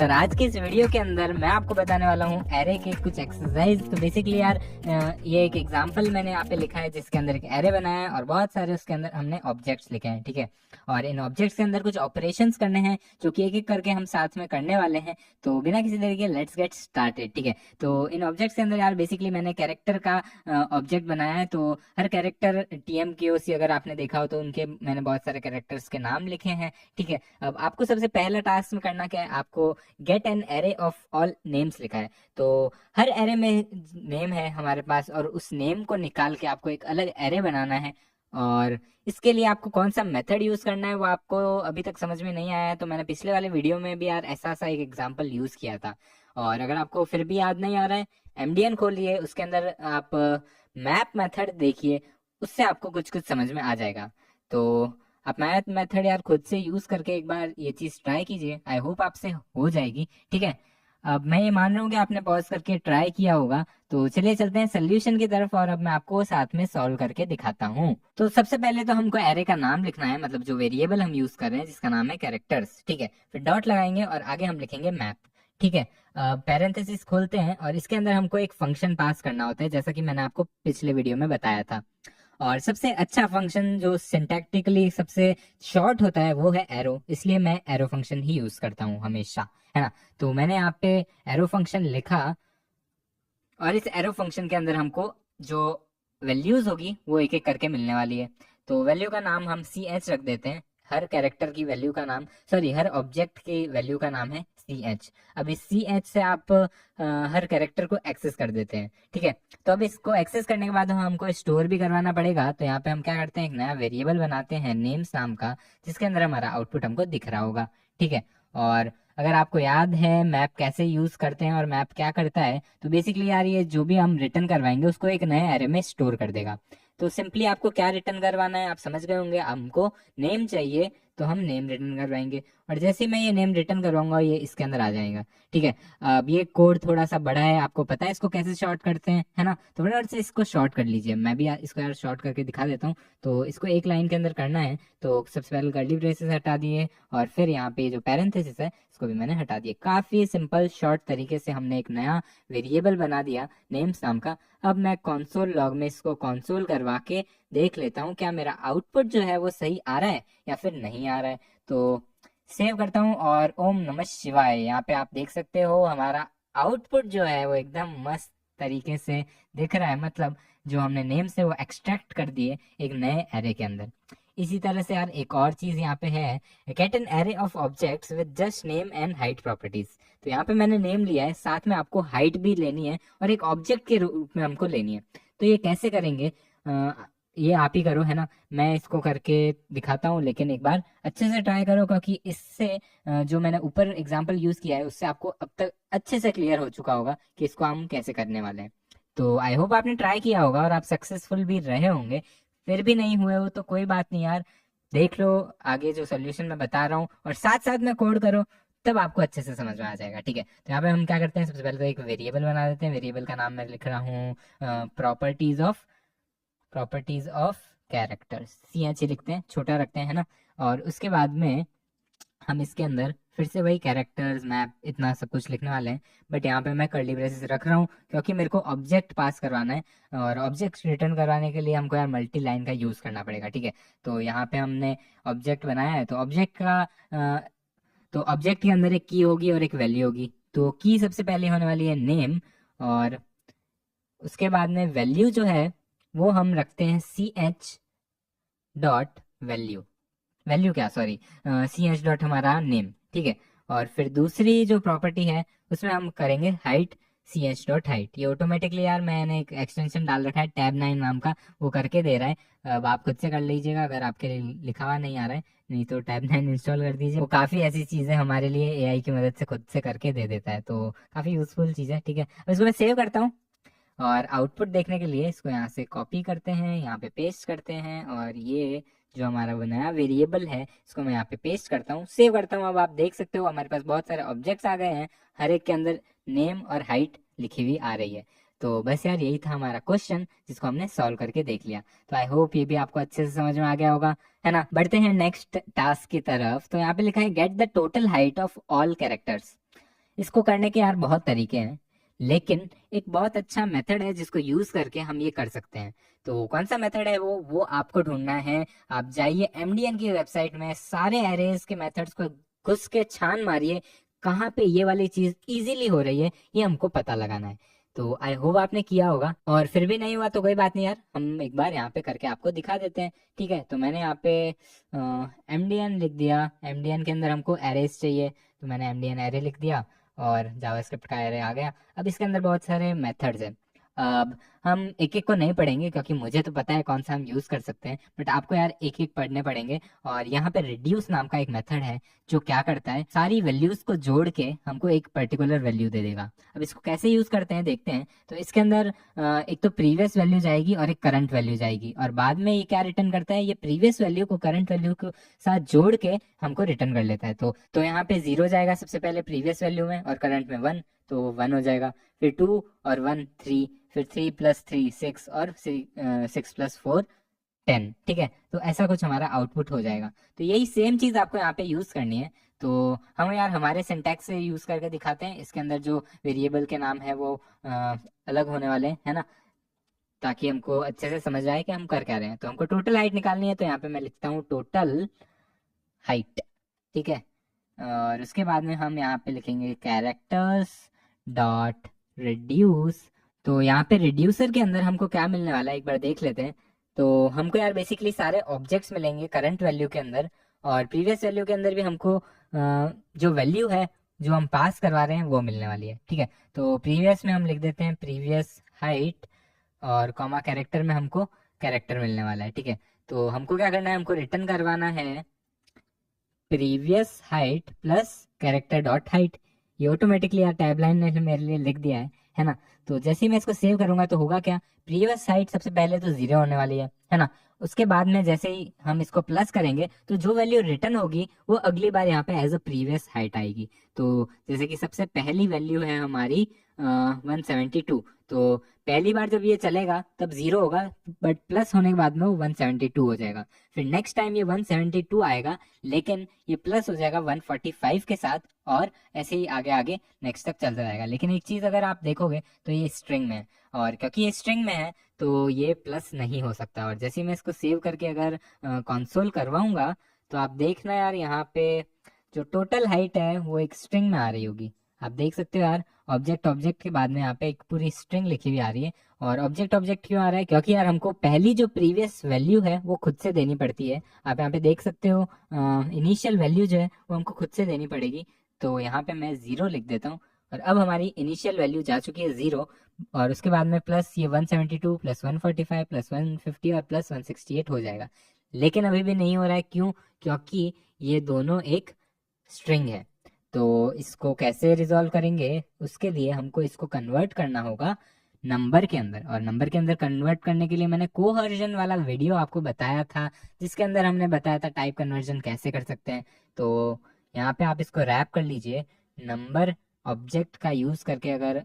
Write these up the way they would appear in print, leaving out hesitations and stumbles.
Sir आज की इस वीडियो के अंदर मैं आपको बताने वाला हूँ एरे के कुछ एक्सरसाइज। तो बेसिकली यार ये एक एग्जांपल मैंने यहाँ पे लिखा है जिसके अंदर एक एरे बनाया है और बहुत सारे उसके अंदर हमने ऑब्जेक्ट्स लिखे हैं, ठीक है। और इन ऑब्जेक्ट्स के अंदर कुछ ऑपरेशंस करने हैं जो कि एक एक करके हम साथ में करने वाले हैं। तो बिना किसी तरीके लेट्स गेट स्टार्टेड, ठीक है। तो इन ऑब्जेक्ट्स के अंदर यार बेसिकली मैंने कैरेक्टर का ऑब्जेक्ट बनाया है। तो हर कैरेक्टर TMKOC अगर आपने देखा हो तो उनके मैंने बहुत सारे कैरेक्टर्स के नाम लिखे हैं, ठीक है। अब आपको सबसे पहला टास्क में करना क्या है, आपको get an array of all names लिखा है। तो हर एरे में नेम है हमारे पास और उस नेम को निकाल के आपको एक अलग एरे बनाना है। और इसके लिए आपको कौन सा मेथड यूज करना है वो आपको अभी तक समझ में नहीं आया है, तो मैंने पिछले वाले वीडियो में भी यार ऐसा सा एक एग्जांपल यूज किया था। और अगर आपको फिर भी याद नहीं आ रहा है, MDN खोलिए, उसके अंदर आप मैप मेथड देखिए, उससे आपको कुछ कुछ समझ में आ जाएगा। तो आप मैथ मेथड यार खुद से यूज करके एक बार ये चीज ट्राई कीजिए, आई होप आपसे हो जाएगी, ठीक है। अब मैं ये मान रहा हूँ कि आपने पॉज करके ट्राई किया होगा। तो चलिए चलते हैं सोल्यूशन की तरफ और अब मैं आपको साथ में सॉल्व करके दिखाता हूँ। तो सबसे पहले तो हमको एरे का नाम लिखना है, मतलब जो वेरिएबल हम यूज कर रहे हैं जिसका नाम है कैरेक्टर्स, ठीक है। फिर डॉट लगाएंगे और आगे हम लिखेंगे मैप, ठीक है। पैरेंथेसिस खोलते हैं और इसके अंदर हमको एक फंक्शन पास करना होता है जैसा कि मैंने आपको पिछले वीडियो में बताया था। और सबसे अच्छा फंक्शन जो सिंटैक्टिकली सबसे शॉर्ट होता है वो है एरो, इसलिए मैं एरो फंक्शन ही यूज करता हूँ हमेशा, है ना। तो मैंने यहाँ पे एरो फंक्शन लिखा और इस एरो फंक्शन के अंदर हमको जो वैल्यूज होगी वो एक एक करके मिलने वाली है। तो वैल्यू का नाम हम CH रख देते हैं। हर कैरेक्टर की वैल्यू का नाम, सॉरी हर ऑब्जेक्ट की वैल्यू का नाम है CH। अब इस CH से आप हर कैरेक्टर को एक्सेस कर देते हैं, ठीक है। तो अब इसको एक्सेस करने के बाद हमको स्टोर भी करवाना पड़ेगा। तो यहाँ पे हम क्या करते हैं, एक नया वेरिएबल बनाते हैं नेम्स नाम का, जिसके अंदर हमारा आउटपुट हमको दिख रहा होगा, ठीक है। और अगर आपको याद है मैप कैसे यूज करते हैं और मैप क्या करता है, तो बेसिकली यार ये जो भी हम रिटर्न करवाएंगे उसको एक नए एरे में स्टोर कर देगा। तो सिंपली आपको क्या रिटर्न करवाना है आप समझ गए होंगे, हमको नेम चाहिए तो हम नेम रिटर्न करवाएंगे। और जैसे ही मैं ये नेम रिटर्न करवाऊंगा ये इसके अंदर आ जाएगा, ठीक है। अब ये कोड थोड़ा सा बड़ा है, आपको पता है इसको कैसे शॉर्ट करते हैं, है ना। तो फटाफट से इसको शॉर्ट कर लीजिए, मैं भी इसको यार शॉर्ट करके दिखा देता हूँ। तो इसको एक लाइन के अंदर करना है। तो सबसे पहले कर्ली ब्रेसेस हटा दिए और फिर यहाँ पे जो पैरेंथेसिस है इसको भी मैंने हटा दिया। काफी सिंपल शॉर्ट तरीके से हमने एक नया वेरिएबल बना दिया नेम्स नाम का। अब मैं कंसोल लॉग में इसको कंसोल करवा के देख लेता हूँ क्या मेरा आउटपुट जो है वो सही आ रहा है या फिर नहीं आ रहा है। तो सेव करता हूँ और ओम नमः शिवाय, यहाँ पे आप देख सकते हो हमारा आउटपुट जो है वो एकदम मस्त तरीके से दिख रहा है। मतलब जो हमने नेम से वो एक्सट्रैक्ट कर दिए एक नए एरे के अंदर। इसी तरह से यार एक और चीज यहाँ पे है, get an array of objects with just name and height properties. तो यहाँ पे मैंने नेम लिया है, साथ में आपको हाइट भी लेनी है और एक ऑब्जेक्ट के रूप में हमको लेनी है। तो ये कैसे करेंगे, ये आप ही करो, है ना। मैं इसको करके दिखाता हूँ लेकिन एक बार अच्छे से ट्राई करो, क्योंकि इससे जो मैंने ऊपर एग्जांपल यूज किया है उससे आपको अब तक अच्छे से क्लियर हो चुका होगा कि इसको हम कैसे करने वाले हैं। तो आई होप आपने ट्राई किया होगा और आप सक्सेसफुल भी रहे होंगे। फिर भी नहीं हुए हो तो कोई बात नहीं यार, देख लो आगे जो सोल्यूशन मैं बता रहा हूँ और साथ साथ में कोड करो, तब आपको अच्छे से समझ में आ जाएगा, ठीक है। तो यहाँ पे हम क्या करते हैं, सबसे पहले तो एक वेरिएबल बना देते हैं। वेरिएबल का नाम मैं लिख रहा हूँ प्रॉपर्टीज ऑफ कैरेक्टर्स, CH लिखते हैं, छोटा रखते हैं, है ना। और उसके बाद में हम इसके अंदर फिर से वही कैरेक्टर्स मैप इतना सब कुछ लिखने वाले हैं। बट यहाँ पे मैं कर्ली ब्रेसेस रख रहा हूँ क्योंकि मेरे को ऑब्जेक्ट पास करवाना है और ऑब्जेक्ट रिटर्न करवाने के लिए हमको यार मल्टी लाइन का यूज करना पड़ेगा, ठीक है। तो यहाँ पे हमने ऑब्जेक्ट बनाया है। तो ऑब्जेक्ट का तो ऑब्जेक्ट के अंदर एक की होगी और एक वैल्यू होगी। तो की सबसे पहले होने वाली है नेम और उसके बाद में वैल्यू जो है वो हम रखते हैं CH डॉट वैल्यू, वैल्यू क्या सॉरी CH डॉट हमारा नेम, ठीक है। और फिर दूसरी जो प्रॉपर्टी है उसमें हम करेंगे हाइट, CH डॉट हाइट। ये ऑटोमेटिकली यार मैंने एक एक्सटेंशन डाल रखा है tab9 नाम का, वो करके दे रहा है। अब आप खुद से कर लीजिएगा अगर आपके लिए लिखा हुआ नहीं आ रहा है, नहीं तो tab9 इंस्टॉल कर दीजिए। वो काफ़ी ऐसी चीज़ें हमारे लिए AI की मदद से खुद से करके दे देता है, तो काफ़ी यूजफुल चीज़ है, ठीक है। अब इसको मैं सेव करता हूँ और आउटपुट देखने के लिए इसको यहाँ से कॉपी करते हैं, यहाँ पे पेस्ट करते हैं और ये जो हमारा वो नया वेरिएबल है इसको मैं यहाँ पे पेस्ट करता हूँ, सेव करता हूँ। अब आप देख सकते हो हमारे पास बहुत सारे ऑब्जेक्ट्स आ गए हैं, हर एक के अंदर नेम और हाइट लिखी हुई आ रही है। तो बस यार यही था हमारा क्वेश्चन जिसको हमने सॉल्व करके देख लिया। तो आई होप ये भी आपको अच्छे से समझ में आ गया होगा, है ना। बढ़ते हैं नेक्स्ट टास्क की तरफ। तो यहाँ पे लिखा है get the total height of all characters. इसको करने के यार बहुत तरीके हैं, लेकिन एक बहुत अच्छा मेथड है जिसको यूज करके हम ये कर सकते हैं। तो कौन सा मेथड है वो आपको ढूंढना है। आप जाइए एमडीएन की वेबसाइट में, सारे एरेज के मेथड्स को घुस के छान मारिए, कहाँ पे ये वाली चीज इजीली हो रही है ये हमको पता लगाना है। तो आई होप आपने किया होगा, और फिर भी नहीं हुआ तो कोई बात नहीं यार, हम एक बार यहाँ पे करके आपको दिखा देते हैं। ठीक है, तो मैंने यहाँ पे एमडीएन लिख दिया। एमडीएन के अंदर हमको एरेज चाहिए, तो मैंने एमडीएन एरे लिख दिया और जावास्क्रिप्ट का एरे आ गया। अब इसके अंदर बहुत सारे मेथड्स हैं। अब हम एक एक को नहीं पढ़ेंगे क्योंकि मुझे तो पता है कौन सा हम यूज कर सकते हैं, बट आपको यार एक एक पढ़ने पड़ेंगे। और यहाँ पे रिड्यूस नाम का एक मेथड है जो क्या करता है, सारी वैल्यूज को जोड़ के हमको एक पर्टिकुलर वैल्यू दे देगा। अब इसको कैसे यूज करते हैं देखते हैं। तो इसके अंदर एक तो प्रीवियस वैल्यू जाएगी और एक करंट वैल्यू जाएगी, और बाद में ये क्या रिटर्न करता है, ये प्रीवियस वैल्यू को करंट वैल्यू के साथ जोड़ के हमको रिटर्न कर लेता है। तो यहाँ पे 0 जाएगा सबसे पहले प्रीवियस वैल्यू में, और करंट में 1, तो 1 हो जाएगा। फिर 2 और 1 3, फिर 3 + 3 6, और 6 + 4 10। ठीक है, तो ऐसा कुछ हमारा आउटपुट हो जाएगा। तो यही सेम चीज आपको यहाँ पे यूज करनी है। तो हम यार हमारे सिंटैक्स से यूज करके दिखाते हैं। इसके अंदर जो वेरिएबल के नाम है वो अलग होने वाले हैं, है ना, ताकि हमको अच्छे से समझ आए कि हम कर क्या रहे हैं। तो हमको टोटल हाइट निकालनी है, तो यहाँ पे मैं लिखता हूँ टोटल हाइट। ठीक है, और उसके बाद में हम यहाँ पे लिखेंगे कैरेक्टर्स डॉट रिड्यूस। तो यहाँ पे रिड्यूसर के अंदर हमको क्या मिलने वाला है एक बार देख लेते हैं। तो हमको यार बेसिकली सारे ऑब्जेक्ट्स मिलेंगे करंट वैल्यू के अंदर, और प्रीवियस वैल्यू के अंदर भी हमको जो वैल्यू है जो हम पास करवा रहे हैं वो मिलने वाली है। ठीक है, तो प्रीवियस में हम लिख देते हैं प्रीवियस हाइट, और कॉमा कैरेक्टर में हमको कैरेक्टर मिलने वाला है। ठीक है, तो हमको क्या करना है, हमको रिटर्न करवाना है previous height plus character dot height. ये ऑटोमेटिकली यार टैबलाइन ने मेरे लिए लिख दिया है ना। तो जैसे ही मैं इसको सेव करूंगा तो होगा क्या, प्रीवियस हाइट सबसे पहले तो 0 होने वाली है ना। उसके बाद में जैसे ही हम इसको प्लस करेंगे तो जो वैल्यू रिटर्न होगी वो अगली बार यहाँ पे एज अ प्रीवियस हाइट आएगी। तो जैसे कि सबसे पहली वैल्यू है हमारी 172, तो पहली बार जब ये चलेगा तब 0 होगा, बट प्लस होने के बाद में वो 172 हो जाएगा। फिर नेक्स्ट टाइम ये 172 आएगा, लेकिन ये प्लस हो जाएगा 145 के साथ, और ऐसे ही आगे आगे नेक्स्ट तक चलता जाएगा। लेकिन एक चीज अगर आप देखोगे तो ये स्ट्रिंग में है, और क्योंकि ये स्ट्रिंग में है तो ये प्लस नहीं हो सकता। और जैसे ही मैं इसको सेव करके अगर कंसोल करवाऊंगा तो आप देखना यार यहाँ पे जो टोटल हाइट है वो एक स्ट्रिंग में आ रही होगी। आप देख सकते हो यार, ऑब्जेक्ट ऑब्जेक्ट के बाद में यहाँ पे एक पूरी स्ट्रिंग लिखी हुई आ रही है। और ऑब्जेक्ट ऑब्जेक्ट क्यों आ रहा है, क्योंकि यार हमको पहली जो प्रीवियस वैल्यू है वो खुद से देनी पड़ती है। आप यहाँ पे देख सकते हो इनिशियल वैल्यू जो है वो हमको खुद से देनी पड़ेगी। तो यहाँ पे मैं 0 लिख देता हूँ, और अब हमारी इनिशियल वैल्यू जा चुकी है 0, और उसके बाद में प्लस ये 172 प्लस 145 प्लस 150 और प्लस 168 हो जाएगा। लेकिन अभी भी नहीं हो रहा है, क्यों, क्योंकि ये दोनों एक स्ट्रिंग है। तो इसको कैसे रिजॉल्व करेंगे, उसके लिए हमको इसको कन्वर्ट करना होगा नंबर के अंदर। और नंबर के अंदर कन्वर्ट करने के लिए मैंने कोहर्जन वाला वीडियो आपको बताया था, जिसके अंदर हमने बताया था टाइप कन्वर्जन कैसे कर सकते हैं। तो यहाँ पे आप इसको रैप कर लीजिए, नंबर ऑब्जेक्ट का यूज करके अगर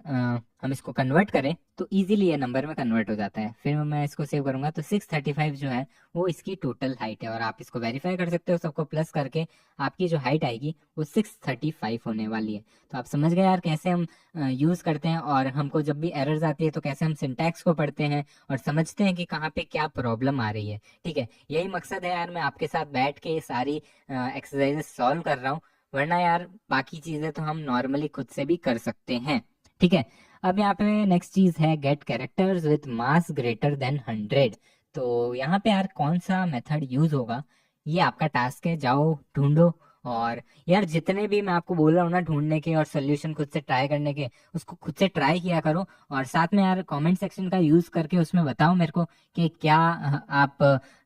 हम इसको कन्वर्ट करें तो इजीली ये नंबर में कन्वर्ट हो जाता है। फिर मैं इसको सेव करूंगा तो 635 जो है वो इसकी टोटल हाइट है, और आप इसको वेरीफाई कर सकते हो सबको प्लस करके, आपकी जो हाइट आएगी वो 635 होने वाली है। तो आप समझ गए यार कैसे हम यूज करते हैं, और हमको जब भी एरर्स आती है तो कैसे हम सिंटैक्स को पढ़ते हैं और समझते हैं कि कहाँ पे क्या प्रॉब्लम आ रही है। ठीक है, यही मकसद है यार, मैं आपके साथ बैठ के ये सारी एक्सरसाइजेस सॉल्व कर रहा हूँ, वरना यार बाकी चीजें तो हम नॉर्मली खुद से भी कर सकते हैं। ठीक है, अब यहाँ पे नेक्स्ट चीज है get characters with mass greater than 100। तो यहाँ पे यार कौन सा मेथड यूज होगा ये आपका टास्क है, जाओ ढूंढो। और यार जितने भी मैं आपको बोल रहा हूँ ना ढूंढने के और सोल्यूशन खुद से ट्राई करने के, उसको खुद से ट्राई किया करो। और साथ में यार कमेंट सेक्शन का यूज करके उसमें बताओ मेरे को कि क्या आप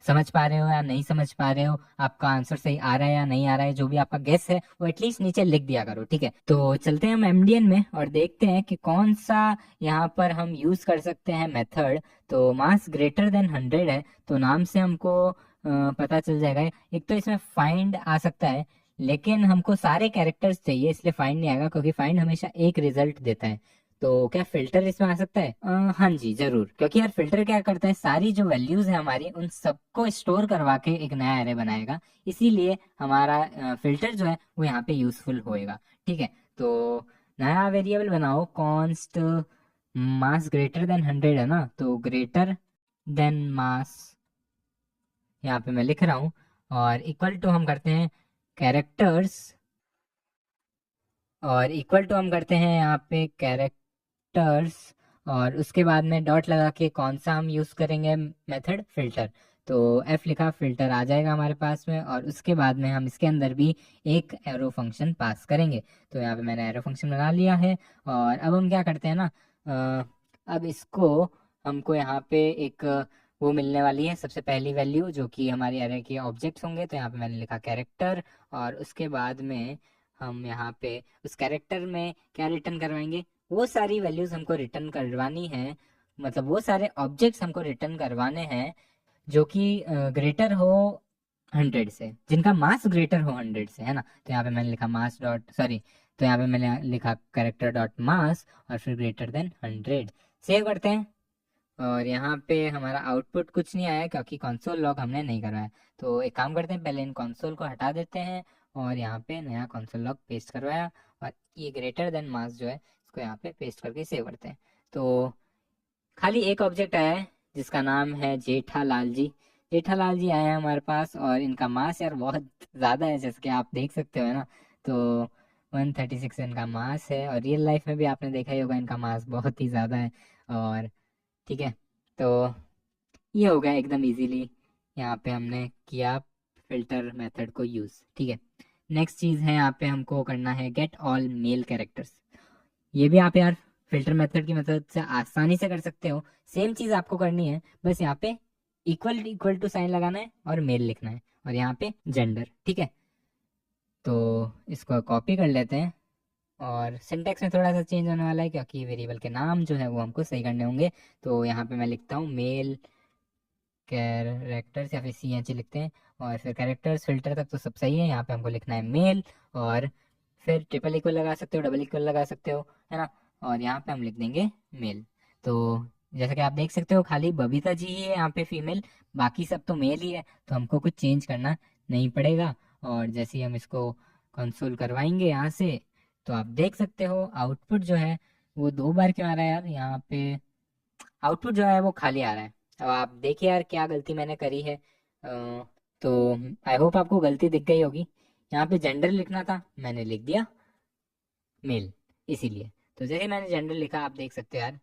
समझ पा रहे हो या नहीं समझ पा रहे हो, आपका आंसर सही आ रहा है या नहीं आ रहा है, जो भी आपका गेस है वो एटलीस्ट नीचे लिख दिया करो। ठीक है, तो चलते हैं हम एमडीएन में और देखते हैं कि कौन सा यहाँ पर हम यूज कर सकते हैं मेथड। तो मास ग्रेटर देन 100 है, तो नाम से हमको पता चल जाएगा। एक तो इसमें फाइंड आ सकता है, लेकिन हमको सारे कैरेक्टर्स चाहिए इसलिए फाइंड नहीं आएगा, क्योंकि फाइंड हमेशा एक रिजल्ट देता है। तो क्या फिल्टर इसमें आ सकता है? हाँ जी जरूर, क्योंकि यार फिल्टर क्या करता है, सारी जो वैल्यूज है हमारी उन सबको स्टोर करवा के एक नया एरे बनाएगा, इसीलिए हमारा फिल्टर जो है वो यहाँ पे यूजफुल होएगा। ठीक है, तो नया वेरिएबल बनाओ, कॉन्स्ट मास ग्रेटर देन 100 है ना, तो ग्रेटर देन मास यहाँ पे मैं लिख रहा हूँ, और इक्वल टू हम करते हैं कैरेक्टर्स, और इक्वल टू हम करते हैं यहाँ पे कैरेक्टर्स, और उसके बाद में डॉट लगा के कौन सा हम यूज़ करेंगे मेथड, फिल्टर। तो एफ लिखा, फिल्टर आ जाएगा हमारे पास में, और उसके बाद में हम इसके अंदर भी एक एरो फंक्शन पास करेंगे। तो यहाँ पे मैंने एरो फंक्शन बना लिया है, और अब हम क्या करते हैं ना, अब इसको हमको यहाँ पे एक वो मिलने वाली है सबसे पहली वैल्यू, जो कि हमारी एरे के ऑब्जेक्ट्स होंगे। तो यहाँ पे मैंने लिखा कैरेक्टर, और उसके बाद में हम यहाँ पे उस कैरेक्टर में क्या रिटर्न करवाएंगे, वो सारी वैल्यूज हमको रिटर्न करवानी है, मतलब वो सारे ऑब्जेक्ट्स हमको रिटर्न करवाने हैं जो कि ग्रेटर हो 100 से, जिनका मास ग्रेटर हो 100 से, है ना। तो यहाँ पे मैंने लिखा मास डॉट सॉरी, तो यहाँ पे मैंने लिखा कैरेक्टर डॉट मास, और फिर ग्रेटर देन 100। सेव करते हैं, और यहाँ पे हमारा आउटपुट कुछ नहीं आया क्योंकि कंसोल लॉग हमने नहीं करवाया। तो एक काम करते हैं, पहले इन कंसोल को हटा देते हैं, और यहाँ पे नया कंसोल लॉग पेस्ट करवाया, और ये ग्रेटर देन मास जो है इसको यहाँ पे पेस्ट करके सेव करते हैं। तो खाली एक ऑब्जेक्ट आया है जिसका नाम है जेठालाल जी। जेठालाल जी आए हैं हमारे पास, और इनका मास यार बहुत ज़्यादा है, जैसे कि आप देख सकते हो, है ना। तो 136 इनका मास है, और रियल लाइफ में भी आपने देखा ही होगा इनका मास बहुत ही ज़्यादा है। और ठीक है, तो ये हो गया एकदम इजीली, यहाँ पे हमने किया फिल्टर मेथड को यूज़। ठीक है, नेक्स्ट चीज़ है यहाँ पे हमको करना है गेट ऑल मेल कैरेक्टर्स। ये भी आप यार फिल्टर मेथड की मदद से आसानी से कर सकते हो। सेम चीज़ आपको करनी है, बस यहाँ पे इक्वल इक्वल टू साइन लगाना है और मेल लिखना है, और यहाँ पे जेंडर। ठीक है, तो इसको कॉपी कर लेते हैं, और सिंटैक्स में थोड़ा सा चेंज होने वाला है क्योंकि वेरिएबल के नाम जो है वो हमको सही करने होंगे। तो यहाँ पे मैं लिखता हूँ मेल कैरेक्टर्स, या फिर सी एच लिखते हैं, और फिर कैरेक्टर्स फिल्टर तक तो सब सही है, यहाँ पे हमको लिखना है मेल, और फिर ट्रिपल इक्वल लगा सकते हो, डबल इक्वल लगा सकते हो, है ना। और यहाँ पे हम लिख देंगे मेल। तो जैसा कि आप देख सकते हो खाली बबीता जी ही है यहाँ पे फीमेल, बाकी सब तो मेल ही है, तो हमको कुछ चेंज करना नहीं पड़ेगा। और जैसे ही हम इसको कंसोल करवाएंगे यहाँ से, तो आप देख सकते हो आउटपुट जो है वो 2 बार क्यों आ रहा है यार, यहाँ पे आउटपुट जो है वो खाली आ रहा है। अब आप देखिए यार क्या गलती मैंने करी है, तो आई होप आपको गलती दिख गई होगी। यहाँ पे जेंडर लिखना था, मैंने लिख दिया मेल, इसीलिए। तो जैसे मैंने जेंडर लिखा, आप देख सकते हो यार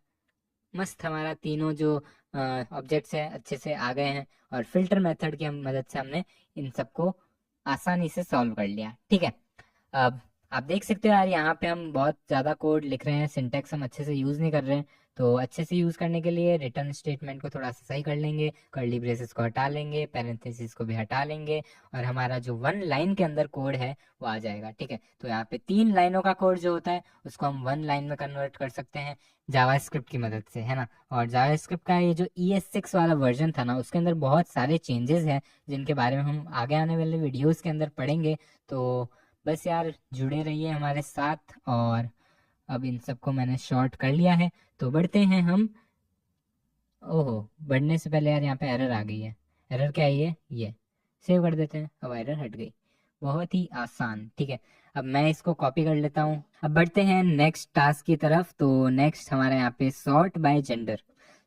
मस्त हमारा तीनों जो ऑब्जेक्ट्स है अच्छे से आ गए हैं, और फिल्टर मेथड की मदद से हमने इन सबको आसानी से सॉल्व कर लिया। ठीक है, अब आप देख सकते हो यार यहाँ पे हम बहुत ज़्यादा कोड लिख रहे हैं, सिंटैक्स हम अच्छे से यूज़ नहीं कर रहे हैं। तो अच्छे से यूज़ करने के लिए रिटर्न स्टेटमेंट को थोड़ा सा सही कर लेंगे, कर्ली ब्रेसेस को हटा लेंगे, पैरेंथेसिस को भी हटा लेंगे, और हमारा जो 1 लाइन के अंदर कोड है वो आ जाएगा। ठीक है, तो यहाँ पे 3 लाइनों का कोड जो होता है उसको हम 1 लाइन में कन्वर्ट कर सकते हैं जावास्क्रिप्ट की मदद से, है ना। और जावास्क्रिप्ट का ये जो ES6 वाला वर्जन था ना, उसके अंदर बहुत सारे चेंजेस हैं जिनके बारे में हम आगे आने वाले वीडियोज़ के अंदर पढ़ेंगे। तो बस यार जुड़े रहिए हमारे साथ। और अब इन सबको मैंने शॉर्ट कर लिया है, तो बढ़ते हैं हम। ओहो, बढ़ने से पहले यार यहाँ पे एरर आ गई है। एरर क्या है ये सेव कर देते हैं, अब एरर हट गई, बहुत ही आसान। ठीक है, अब मैं इसको कॉपी कर लेता हूँ। अब बढ़ते हैं नेक्स्ट टास्क की तरफ। तो नेक्स्ट हमारे यहाँ पे सॉर्ट बाय जेंडर।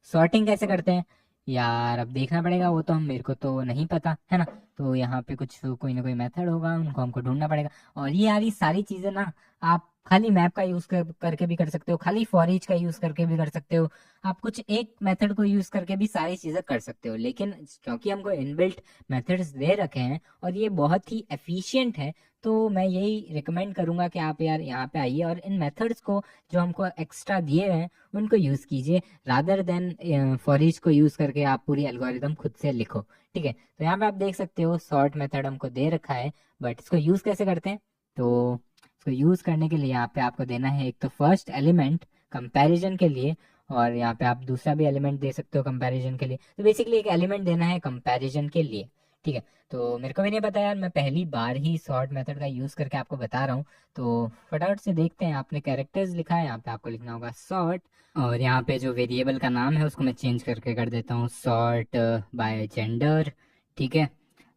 सॉर्टिंग कैसे करते हैं यार, अब देखना पड़ेगा, वो तो हम मेरे को तो नहीं पता, है ना। तो यहाँ पे कुछ कोई ना कोई मेथड होगा, उनको हमको ढूंढना पड़ेगा। और ये यार ये सारी चीज़ें ना आप खाली मैप का यूज़ करके भी कर सकते हो, खाली फॉर ईच का यूज़ करके भी कर सकते हो, आप कुछ एक मेथड को यूज़ करके भी सारी चीज़ें कर सकते हो। लेकिन क्योंकि हमको इनबिल्ट मेथड्स दे रखे हैं और ये बहुत ही एफिशिएंट है, तो मैं यही रिकमेंड करूंगा कि आप यार यहाँ पे आइए और इन मेथड्स को जो हमको एक्स्ट्रा दिए हैं उनको यूज़ कीजिए, रादर देन फॉर ईच को यूज़ करके आप पूरी एल्गोरिदम खुद से लिखो। ठीक है, तो यहाँ पे आप देख सकते हो सॉर्ट मेथड हमको दे रखा है, बट इसको यूज़ कैसे करते हैं। तो इसको यूज़ करने के लिए यहाँ पे आपको देना है एक तो फर्स्ट एलिमेंट कंपैरिजन के लिए, और यहाँ पे आप दूसरा भी एलिमेंट दे सकते हो कंपैरिजन के लिए। तो बेसिकली एक एलिमेंट देना है कंपैरिजन के लिए। ठीक है, तो मेरे को भी नहीं पता यार, मैं पहली बार ही सॉर्ट मेथड का यूज़ करके आपको बता रहा हूँ। तो फटाफट से देखते हैं, आपने कैरेक्टर्स लिखा है, यहाँ पे आपको लिखना होगा सॉर्ट, और यहाँ पे जो वेरिएबल का नाम है उसको मैं चेंज करके कर देता हूँ सॉर्ट बाय जेंडर। ठीक है,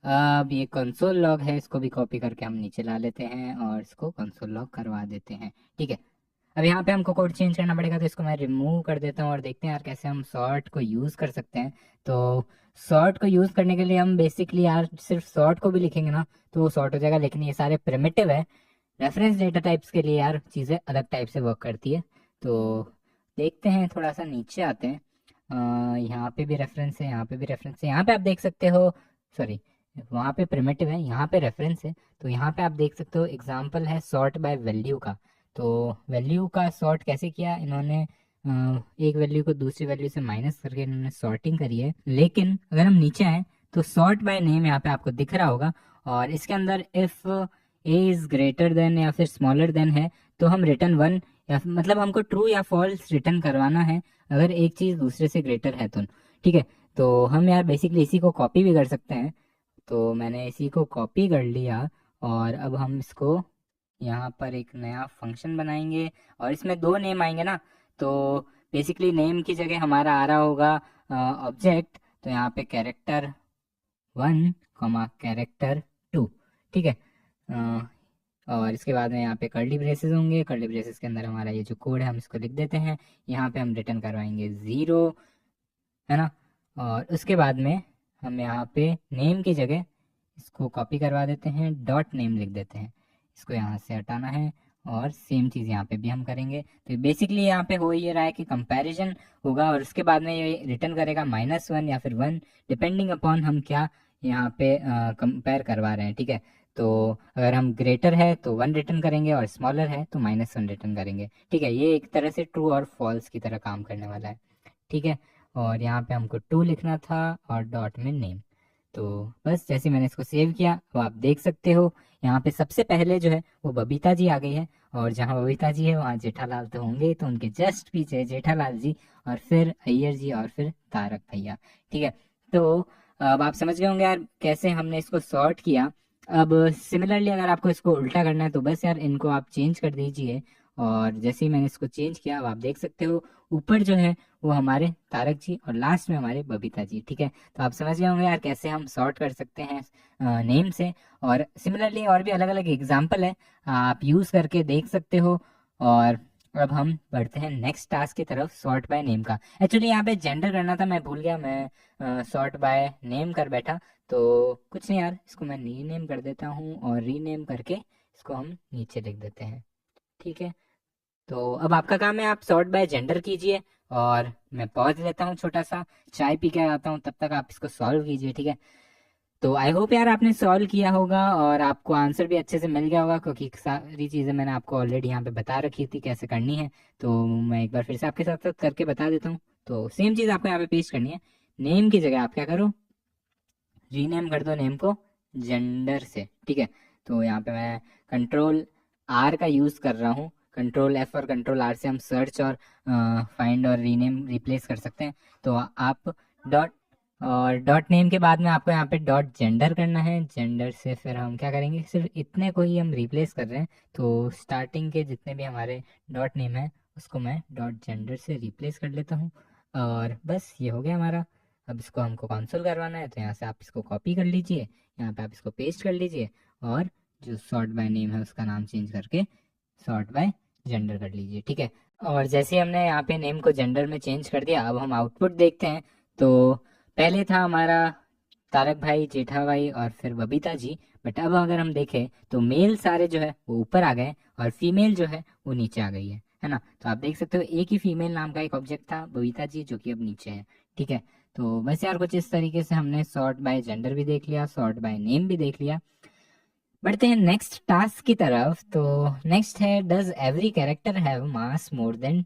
अब ये कंसोल लॉग है, इसको भी कॉपी करके हम नीचे ला लेते हैं और इसको कंसोल लॉग करवा देते हैं। ठीक है, अब यहाँ पे हमको कोड चेंज करना पड़ेगा, तो इसको मैं रिमूव कर देता हूँ और देखते हैं यार कैसे हम सॉर्ट को यूज़ कर सकते हैं। तो सॉर्ट को यूज़ करने के लिए हम बेसिकली यार सिर्फ सॉर्ट को भी लिखेंगे ना तो वो सॉर्ट हो जाएगा, लेकिन ये सारे प्रिमिटिव है। रेफरेंस डेटा टाइप्स के लिए यार चीज़ें अलग टाइप से वर्क करती है। तो देखते हैं, थोड़ा सा नीचे आते हैं। यहाँ पे भी रेफरेंस है, यहाँ पे भी रेफरेंस है, यहाँ पे आप देख सकते हो, सॉरी वहाँ पे प्रिमिटिव है, यहाँ पे रेफरेंस है। तो यहाँ पे आप देख सकते हो एग्जाम्पल है सॉर्ट बाय वैल्यू का। तो वैल्यू का सॉर्ट कैसे किया इन्होंने, एक वैल्यू को दूसरी वैल्यू से माइनस करके इन्होंने सॉर्टिंग करी है। लेकिन अगर हम नीचे आए तो सॉर्ट बाय नेम यहाँ पे आपको दिख रहा होगा, और इसके अंदर if A is greater than या फिर स्मॉलर देन है तो हम रिटर्न वन, या मतलब हमको ट्रू या फॉल्स रिटर्न करवाना है अगर एक चीज दूसरे से ग्रेटर है तो। ठीक है, तो हम यार बेसिकली इसी को कॉपी भी कर सकते हैं। तो मैंने इसी को कॉपी कर लिया, और अब हम इसको यहाँ पर एक नया फंक्शन बनाएंगे, और इसमें दो नेम आएंगे ना। तो बेसिकली नेम की जगह हमारा आ रहा होगा ऑब्जेक्ट। तो यहाँ पे कैरेक्टर 1 कैरेक्टर 2, ठीक है। और इसके बाद में यहाँ पे कर्ली ब्रेसेस होंगे, कर्ली ब्रेसेस के अंदर हमारा ये जो कोड है हम इसको लिख देते हैं। यहाँ पे हम रिटर्न करवाएंगे 0, है ना। और उसके बाद में हम यहाँ पे नेम की जगह इसको कॉपी करवा देते हैं, डॉट नेम लिख देते हैं। इसको यहाँ से हटाना है, और सेम चीज़ यहाँ पे भी हम करेंगे। तो बेसिकली यहाँ पे हो ये रहा है कि कंपैरिजन होगा, और उसके बाद में ये रिटर्न करेगा -1 या फिर 1, डिपेंडिंग अपॉन हम क्या यहाँ पे कंपेयर करवा रहे हैं। ठीक है, तो अगर हम ग्रेटर है तो 1 रिटर्न करेंगे, और स्मॉलर है तो -1 रिटर्न करेंगे। ठीक है, ये एक तरह से ट्रू और फॉल्स की तरह काम करने वाला है। ठीक है, और यहाँ पे हमको 2 लिखना था, और डॉट में नेम। तो बस जैसे मैंने इसको सेव किया वो आप देख सकते हो, यहाँ पे सबसे पहले जो है वो बबीता जी आ गई है, और जहाँ बबीता जी है वहाँ जेठालाल तो होंगे, तो उनके जस्ट पीछे जेठालाल जी, और फिर अय्यर जी, और फिर तारक भैया। ठीक है, तो अब आप समझ गए होंगे यार कैसे हमने इसको सॉर्ट किया। अब सिमिलरली अगर आपको इसको उल्टा करना है तो बस यार इनको आप चेंज कर दीजिए, और जैसे ही मैंने इसको चेंज किया अब आप देख सकते हो ऊपर जो है वो हमारे तारक जी, और लास्ट में हमारे बबीता जी। ठीक है, तो आप समझ गए होंगे यार कैसे हम सॉर्ट कर सकते हैं नेम से। और सिमिलरली और भी अलग अलग एग्जाम्पल है, आप यूज करके देख सकते हो। और अब हम बढ़ते हैं नेक्स्ट टास्क की तरफ, सॉर्ट बाय नेम का। एक्चुअली यहाँ पे जेंडर करना था, मैं भूल गया, मैं सॉर्ट बाय नेम कर बैठा। तो कुछ नहीं यार, इसको मैं रीनेम कर देता हूँ, और रीनेम करके इसको हम नीचे लिख देते हैं। ठीक है, तो अब आपका काम है आप सॉर्ट बाय जेंडर कीजिए, और मैं पॉज लेता हूँ, छोटा सा चाय पी के आता हूँ, तब तक आप इसको सॉल्व कीजिए। ठीक है, तो आई होप यार आपने सॉल्व किया होगा, और आपको आंसर भी अच्छे से मिल गया होगा, क्योंकि सारी चीज़ें मैंने आपको ऑलरेडी यहाँ पे बता रखी थी कैसे करनी है। तो मैं एक बार फिर से आपके साथ साथ करके बता देता हूँ। तो सेम चीज़ आपको यहाँ पे पेस्ट करनी है। नेम की जगह आप क्या करो, रीनेम कर दो नेम को जेंडर से। ठीक है, तो यहाँ पे मैं कंट्रोल R का यूज कर रहा हूँ, कंट्रोल F और कंट्रोल R से हम सर्च और फाइंड और रीनेम रिप्लेस कर सकते हैं। तो आप डॉट, और डॉट नेम के बाद में आपको यहाँ पे डॉट जेंडर करना है। जेंडर से फिर हम क्या करेंगे, सिर्फ इतने को ही हम रिप्लेस कर रहे हैं। तो स्टार्टिंग के जितने भी हमारे डॉट नेम है उसको मैं डॉट जेंडर से रिप्लेस कर लेता हूँ, और बस ये हो गया हमारा। अब इसको हमको कंसोल करवाना है, तो यहाँ से आप इसको कॉपी कर लीजिए, यहाँ पे आप इसको पेस्ट कर लीजिए, और जो सॉर्ट बाय नेम है उसका नाम चेंज करके सॉर्ट बाय जेंडर कर लीजिए। ठीक है, और जैसे ही हमने यहाँ पे नेम को जेंडर में चेंज कर दिया, अब हम आउटपुट देखते हैं। तो पहले था हमारा तारक भाई, जेठा भाई, और फिर बबीता जी। बट अब अगर हम देखें तो मेल सारे जो है वो ऊपर आ गए, और फीमेल जो है वो नीचे आ गई है ना। तो आप देख सकते हो एक ही फीमेल नाम का एक ऑब्जेक्ट था बबीता जी, जो कि अब नीचे है। ठीक है, तो बस यार कुछ इस तरीके से हमने सॉर्ट बाय जेंडर भी देख लिया, सॉर्ट बाय नेम भी देख लिया। बढ़ते हैं नेक्स्ट टास्क की तरफ। तो नेक्स्ट है does every character have mass more than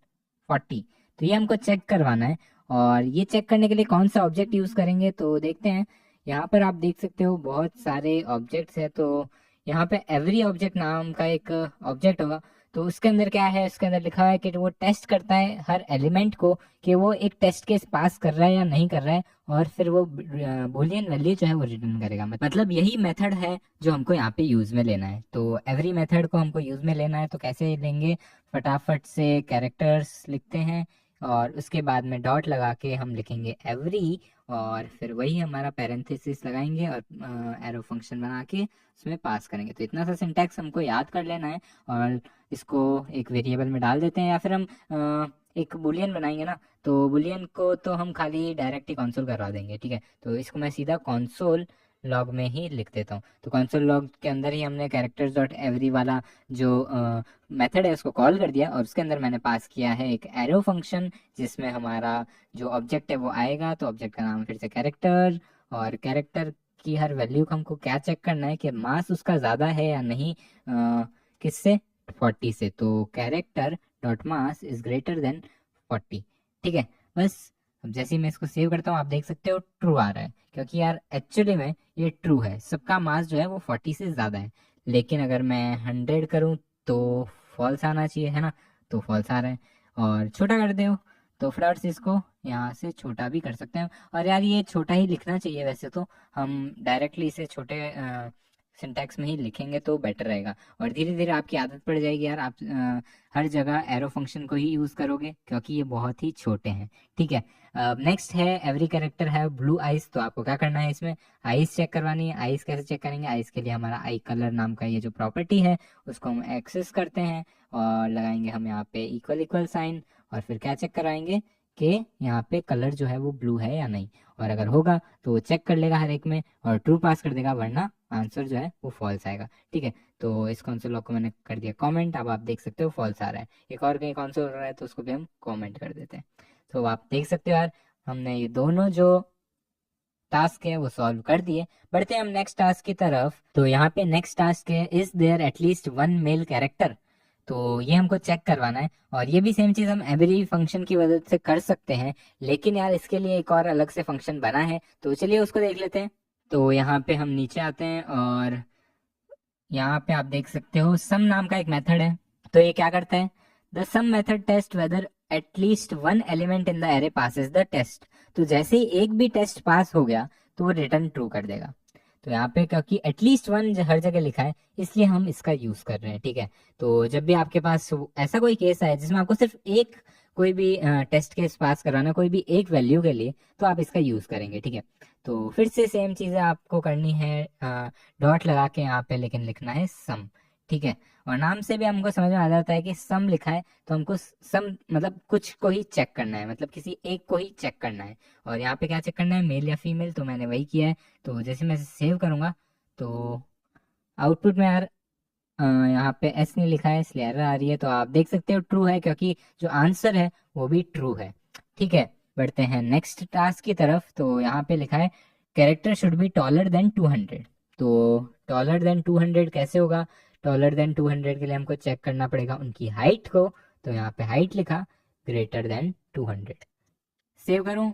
40। तो ये हमको चेक करवाना है, और ये चेक करने के लिए कौन सा ऑब्जेक्ट यूज करेंगे तो देखते हैं। यहाँ पर आप देख सकते हो बहुत सारे ऑब्जेक्ट्स है। तो यहाँ पे एवरी ऑब्जेक्ट नाम का एक ऑब्जेक्ट होगा। तो उसके अंदर क्या है, उसके अंदर लिखा है कि वो टेस्ट करता है हर एलिमेंट को कि वो एक टेस्ट केस पास कर रहा है या नहीं कर रहा है, और फिर वो बुलियन वैल्यू जो है वो रिटर्न करेगा। मतलब यही मेथड है जो हमको यहाँ पे यूज में लेना है। तो एवरी मेथड को हमको यूज में लेना है, तो कैसे लेंगे, फटाफट से कैरेक्टर्स लिखते हैं, और उसके बाद में डॉट लगा के हम लिखेंगे एवरी, और फिर वही हमारा पैरेंथेसिस लगाएंगे और एरो फंक्शन बना के उसमें पास करेंगे। तो इतना सा सिंटैक्स हमको याद कर लेना है और इसको एक वेरिएबल में डाल देते हैं, या फिर हम एक बुलियन बनाएंगे ना, तो बुलियन को तो हम खाली डायरेक्ट ही कंसोल करवा देंगे, ठीक है। तो इसको मैं सीधा कंसोल लॉग में ही लिख देता हूँ। तो कंसोल लॉग के अंदर ही हमने कैरेक्टर्स डॉट एवरी वाला जो मेथड है उसको कॉल कर दिया, और उसके अंदर मैंने पास किया है एक एरो फंक्शन जिसमें हमारा जो ऑब्जेक्ट है वो आएगा। तो ऑब्जेक्ट का नाम फिर से कैरेक्टर, और कैरेक्टर की हर वैल्यू को हमको क्या चेक करना है कि मास उसका ज़्यादा है या नहीं, किससे, 40 से। तो character dot mass is greater than 40, ठीक है। बस अब जैसे ही मैं इसको सेव करता हूँ आप देख सकते हो ट्रू आ रहा है, क्योंकि यार एक्चुअली में ये ट्रू है, सबका मास जो है वो 40 से ज़्यादा है। लेकिन अगर मैं 100 करूँ तो फॉल्स आना चाहिए, है ना, तो फॉल्स आ रहा है। और छोटा कर दो तो फ्लड्स इसको यहाँ से छोटा भी कर सकते हैं। और यार ये छोटा ही लिखना चाहिए, वैसे तो हम डायरेक्टली इसे छोटे सिंटैक्स में ही लिखेंगे तो बेटर रहेगा। और धीरे धीरे आपकी आदत पड़ जाएगी यार, आप हर जगह एरो फंक्शन को ही यूज़ करोगे, क्योंकि ये बहुत ही छोटे हैं, ठीक है। नेक्स्ट है एवरी कैरेक्टर है ब्लू आइज। तो आपको क्या करना है, इसमें आइज चेक करवानी है। आइज कैसे चेक करेंगे, आइज के लिए हमारा आई कलर नाम का ये जो प्रॉपर्टी है उसको हम एक्सेस करते हैं और लगाएंगे हम यहाँ पे इक्वल इक्वल साइन, और फिर क्या चेक कराएंगे कि यहाँ पे कलर जो है वो ब्लू है या नहीं। और अगर होगा तो वो चेक कर लेगा हर एक में और ट्रू पास कर देगा, वरना आंसर जो है वो फॉल्स आएगा, ठीक है। तो इस कंसोल लॉग को मैंने कर दिया कमेंट, अब आप देख सकते हो फॉल्स आ रहा है। एक और कहीं कंसोल हो रहा है तो उसको भी हम कमेंट कर देते हैं। तो आप देख सकते हो यार हमने ये दोनों जो टास्क है वो सॉल्व कर दिए। बढ़ते हैं हम नेक्स्ट टास्क की तरफ। तो यहाँ पे नेक्स्ट टास्क है is there at least one male character. तो ये हमको चेक करवाना है, और ये भी सेम चीज हम एवरी फंक्शन की मदद से कर सकते हैं, लेकिन यार इसके लिए एक और अलग से फंक्शन बना है, तो चलिए उसको देख लेते हैं। तो यहाँ पे हम नीचे आते हैं और यहाँ पे आप देख सकते हो सम नाम का एक मेथड है। तो ये क्या करता है, the some method test whether at least one element in the array passes the test. तो जैसे ही एक भी टेस्ट पास हो गया तो वो रिटर्न ट्रू कर देगा। तो यहाँ पे क्योंकि एटलीस्ट वन हर जगह लिखा है इसलिए हम इसका यूज कर रहे हैं, ठीक है। तो जब भी आपके पास ऐसा कोई केस है जिसमें आपको सिर्फ एक कोई भी टेस्ट केस पास कराना, कोई भी एक वैल्यू के लिए, तो आप इसका यूज करेंगे, ठीक है। तो फिर से सेम चीजें आपको करनी है, डॉट लगा के यहाँ पे लेकिन लिखना है सम, ठीक है। और नाम से भी हमको समझ में आ जाता है कि सम लिखा है तो हमको सम मतलब कुछ को ही चेक करना है, मतलब किसी एक को ही चेक करना है। और यहाँ पे क्या चेक करना है, मेल या फीमेल, तो मैंने वही किया है। तो जैसे मैं सेव करूंगा तो आउटपुट में यार यहाँ पे एस नहीं लिखा है इसलिए एरर आ रही है। तो आप देख सकते हो ट्रू है, क्योंकि जो आंसर है वो भी ट्रू है, ठीक है। बढ़ते हैं नेक्स्ट टास्क की तरफ। तो यहाँ पे लिखा है character should be taller than 200। तो टॉलर देन 200 कैसे होगा, टॉलर देन 200 के लिए हमको चेक करना पड़ेगा उनकी हाइट को। तो यहाँ पे हाइट लिखा ग्रेटर देन 200। सेव करूँ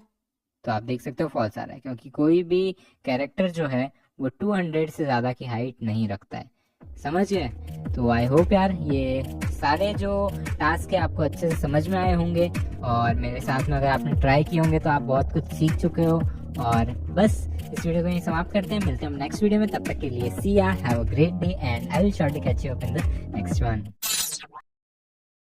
तो आप देख सकते हो फॉल्स आ रहा है, क्योंकि कोई भी कैरेक्टर जो है वो 200 से ज़्यादा की हाइट नहीं रखता है, समझ गए। तो आई होप यार ये सारे जो टास्क है आपको अच्छे से समझ में आए होंगे, और मेरे साथ में अगर आपने ट्राई किए होंगे तो आप बहुत कुछ सीख चुके हो। और बस इस वीडियो को यहीं समाप्त करते हैं, मिलते हैं हम नेक्स्ट वीडियो में। तब तक के लिए सी या, have a great day and I will shortly catch you up in the next one.